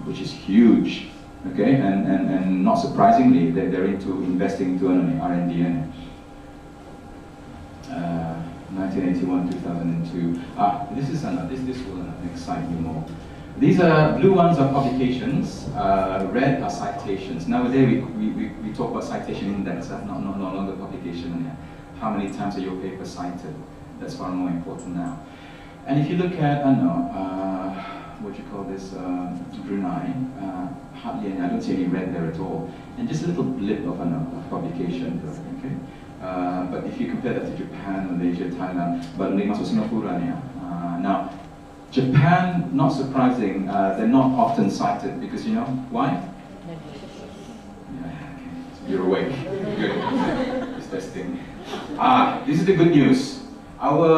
which is huge. Okay, and not surprisingly, they're into investing into R&D. 1981, 2002. This will excite you more. These are blue ones are publications. Red are citations. Nowadays we talk about citation index, no longer publication. How many times are your paper cited? That's far more important now. And if you look at what you call this Brunei, hardly any. I don't see any red there at all, and just a little blip of publication. Okay. But if you compare that to Japan, Malaysia, Thailand, but masuk Singapura now, Japan, not surprising, they're not often cited because you know why? Yeah, okay. So you're awake. Good. It's testing. This is the good news. Our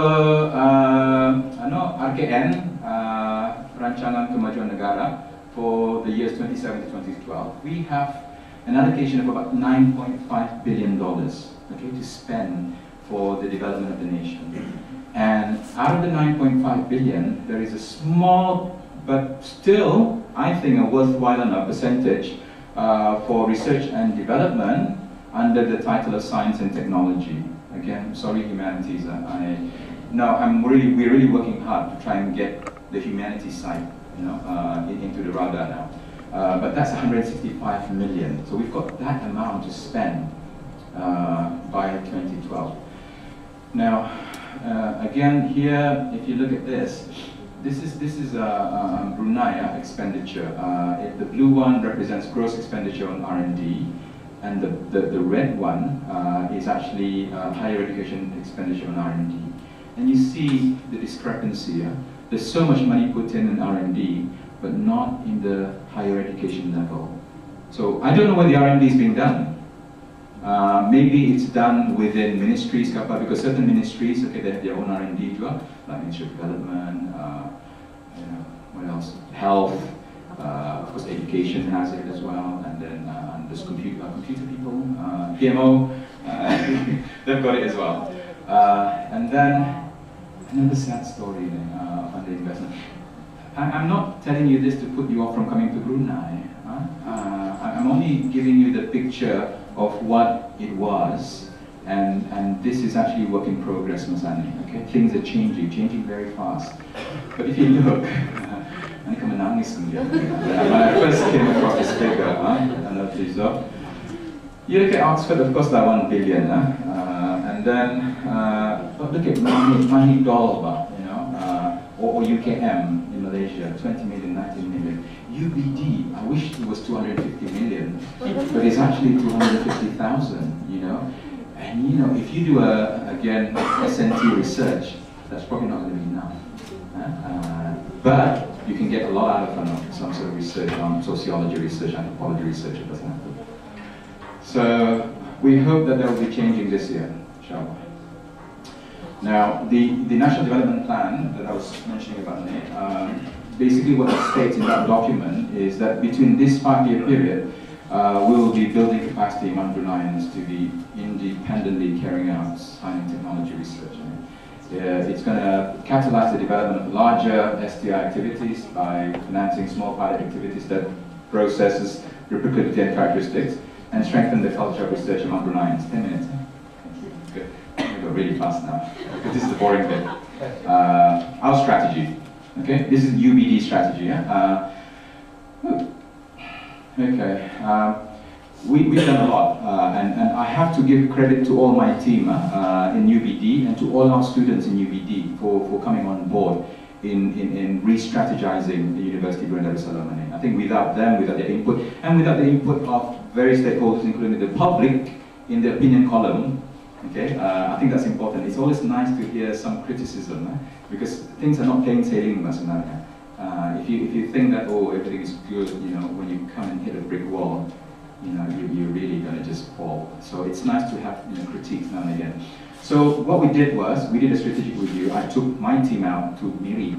RKN, Rancangan Kemajuan Negara, for the years 2007 to 2012, we have an allocation of about $9.5 billion, okay, to spend for the development of the nation. And out of the 9.5 billion, there is a small, but still, I think, a worthwhile percentage for research and development under the title of science and technology. Again, sorry, humanities. We're really working hard to try and get the humanities side, into the radar now. But that's 165 million. So we've got that amount to spend by 2012. Now, again, here, if you look at this is Brunei expenditure. The blue one represents gross expenditure on R&D, and the red one is actually higher education expenditure on R&D. And you see the discrepancy. There's so much money put in R&D, but not in the higher education level. So I don't know where the R&D is being done. Maybe it's done within ministries, because certain ministries, okay, they have their own R&D as well, like Ministry of Development, what else? Health, of course, education has it as well, and then there's computer people, PMO, they've got it as well. And then another sad story of underinvestment. I'm not telling you this to put you off from coming to Brunei. I'm only giving you the picture of what it was, and this is actually work in progress, Masani. Okay, things are changing very fast. But if you look, when I first came across this figure, you look at Oxford, of course, that 1 billion, and then but look at Mahid Dolba, or UKM in Malaysia, 20 million, 19 million. UBD, I wish it was 250 million, but it's actually 250,000, And if you do again SNT research, that's probably not going to be enough. But you can get a lot out of some sort of research on sociology research, anthropology research, for example. So we hope that will be changing this year, inshallah. Now, the National Development Plan that I was mentioning about, basically what it states in that document is that between this 5-year period, we will be building capacity among Bruneians to be independently carrying out science and technology research. It's going to catalyze the development of larger STI activities by financing small pilot activities that processes replicability and characteristics, and strengthen the culture of research among Bruneians. 10 minutes. Good. We go really fast now, because this is the boring bit. Our strategy. Okay, this is UBD strategy. Yeah? Okay, we've done a lot, and I have to give credit to all my team in UBD and to all our students in UBD for coming on board in re-strategizing the University of Brunei Darussalam. I think without them, without their input, and without the input of various stakeholders, including the public, in the opinion column, okay, I think that's important. It's always nice to hear some criticism, because things are not plain sailing, Masunarya. If you think that, oh, everything is good, when you come and hit a brick wall, you're really going to just fall. So it's nice to have critiques now and again. So what we did was, we did a strategic review. I took my team out to Miri.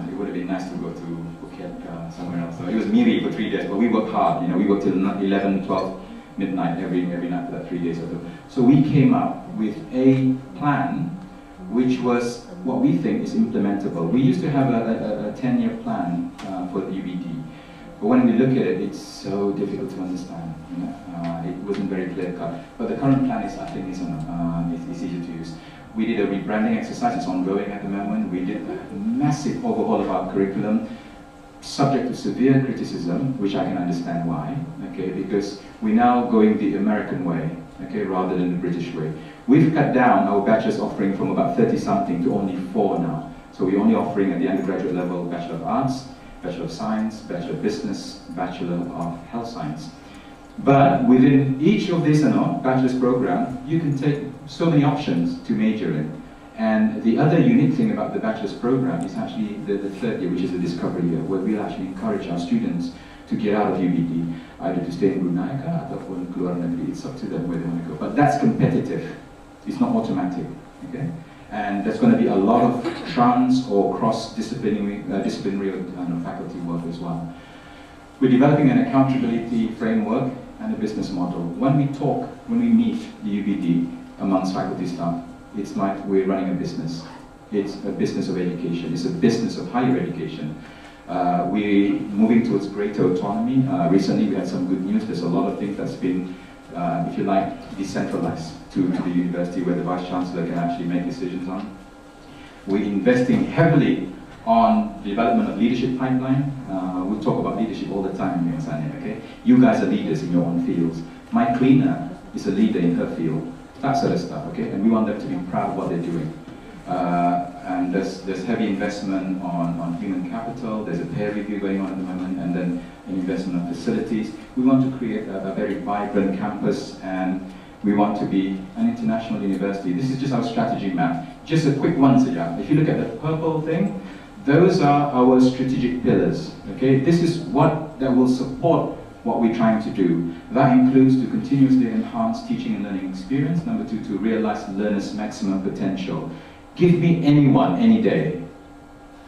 It would have been nice to go to Phuket, somewhere else. So it was Miri for 3 days, but we worked hard. We worked till 11, 12 midnight every night for that 3 days or so. So we came up with a plan which was what we think is implementable. We used to have a 10-year plan for the But when we look at it, it's so difficult to understand. You know? It wasn't very clear cut. But the current plan is, I think, it's easier to use. We did a rebranding exercise, it's ongoing at the moment. We did a massive overhaul of our curriculum, subject to severe criticism, which I can understand why, okay, because we're now going the American way, okay, rather than the British way. We've cut down our bachelor's offering from about 30-something to only 4 now. So we're only offering at the undergraduate level Bachelor of Arts, Bachelor of Science, Bachelor of Business, Bachelor of Health Science. But within each of these bachelor's program, you can take so many options to major in. And the other unique thing about the bachelor's program is actually the 3rd year, which is the discovery year, where we'll actually encourage our students to get out of UBD, either to stay in Brunei ataupun keluar negeri. It's up to them where they want to go. But that's competitive. It's not automatic. Okay? And there's going to be a lot of trans or cross-disciplinary faculty work as well. We're developing an accountability framework and a business model. When we meet the UBD amongst faculty staff, it's like we're running a business. It's a business of education. It's a business of higher education. We're moving towards greater autonomy. Recently we had some good news. There's a lot of things that's been, if you like, decentralized to the university, where the Vice Chancellor can actually make decisions on. We're investing heavily on the development of leadership pipeline. We'll talk about leadership all the time here in Sanya, okay? You guys are leaders in your own fields. My cleaner is a leader in her field. That sort of stuff, okay? And we want them to be proud of what they're doing. And there's heavy investment on human capital. There's a peer review going on at the moment, and then an investment on facilities. We want to create a very vibrant campus, and we want to be an international university. This is just our strategy map. Just a quick one, Sajah. If you look at the purple thing, those are our strategic pillars, okay? This is what that will support what we're trying to do. That includes to continuously enhance teaching and learning experience. Number 2, to realize learners' maximum potential. Give me anyone, any day.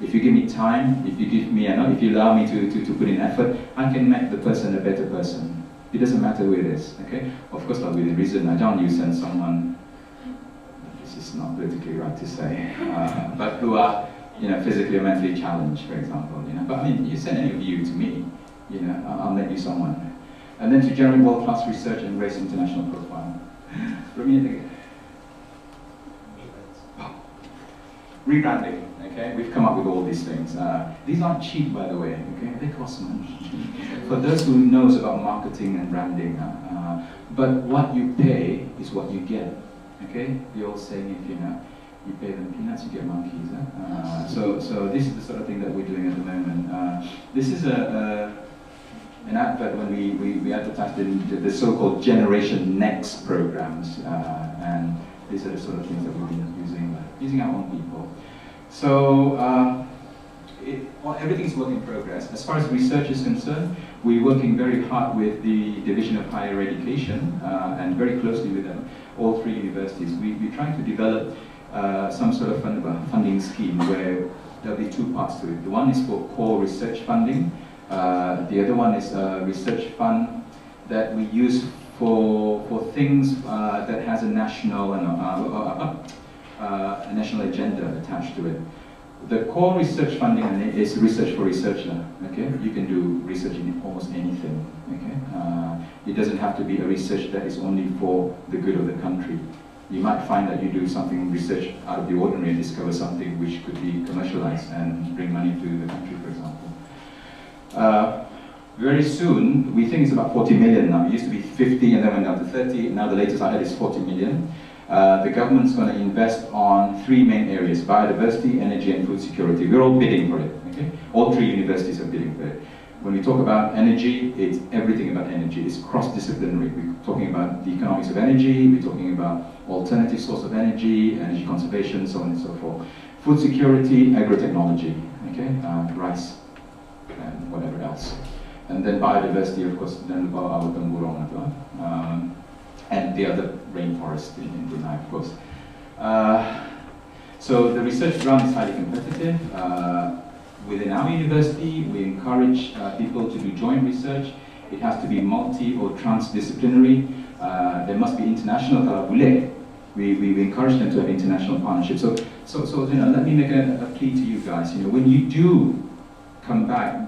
If you give me time, if you give me, if you allow me to put in effort, I can make the person a better person. It doesn't matter who it is, okay? Of course, not within reason. I don't use send someone, this is not politically right to say, but who are, physically or mentally challenged, for example, But I mean, you send any of you to me, I'll let you someone. And then to generate world-class research and raise international profile. Rebranding, okay? We've come up with all these things. These aren't cheap, by the way, okay? They cost money. For those who knows about marketing and branding, but what you pay is what you get, okay? The old saying, if you pay them peanuts, you get monkeys. So this is the sort of thing that we're doing at the moment. This is an advert when we advertised in the so-called Generation Next programs, and these are the sort of things that we've been using our own people. So everything's work in progress. As far as research is concerned, we're working very hard with the Division of Higher Education and very closely with them, all 3 universities. We're trying to develop some sort of funding scheme where there'll be 2 parts to it. The one is for core research funding. The other one is a research fund that we use for things that has a national a national agenda attached to it. The core research funding is research for researcher. Okay, you can do research in almost anything. Okay, it doesn't have to be a research that is only for the good of the country. You might find that you do something research out of the ordinary and discover something which could be commercialized and bring money to the country, for example. Very soon, we think it's about 40 million now. It used to be 50 and then went down to 30. Now the latest I heard is 40 million. The government's going to invest on 3 main areas: biodiversity, energy, and food security. We're all bidding for it. Okay? All 3 universities are bidding for it. When we talk about energy, it's everything about energy. It's cross-disciplinary. We're talking about the economics of energy, we're talking about alternative source of energy, energy conservation, so on and so forth. Food security, agrotechnology, okay? Rice, and whatever else. And then biodiversity, of course, then our temburong, and the other rainforest in Brunei, of course. So the research ground is highly competitive. Within our university, we encourage people to do joint research. It has to be multi or transdisciplinary. There must be international, kalau boleh. We encourage them to have international partnerships. So let me make a plea to you guys. When you do come back,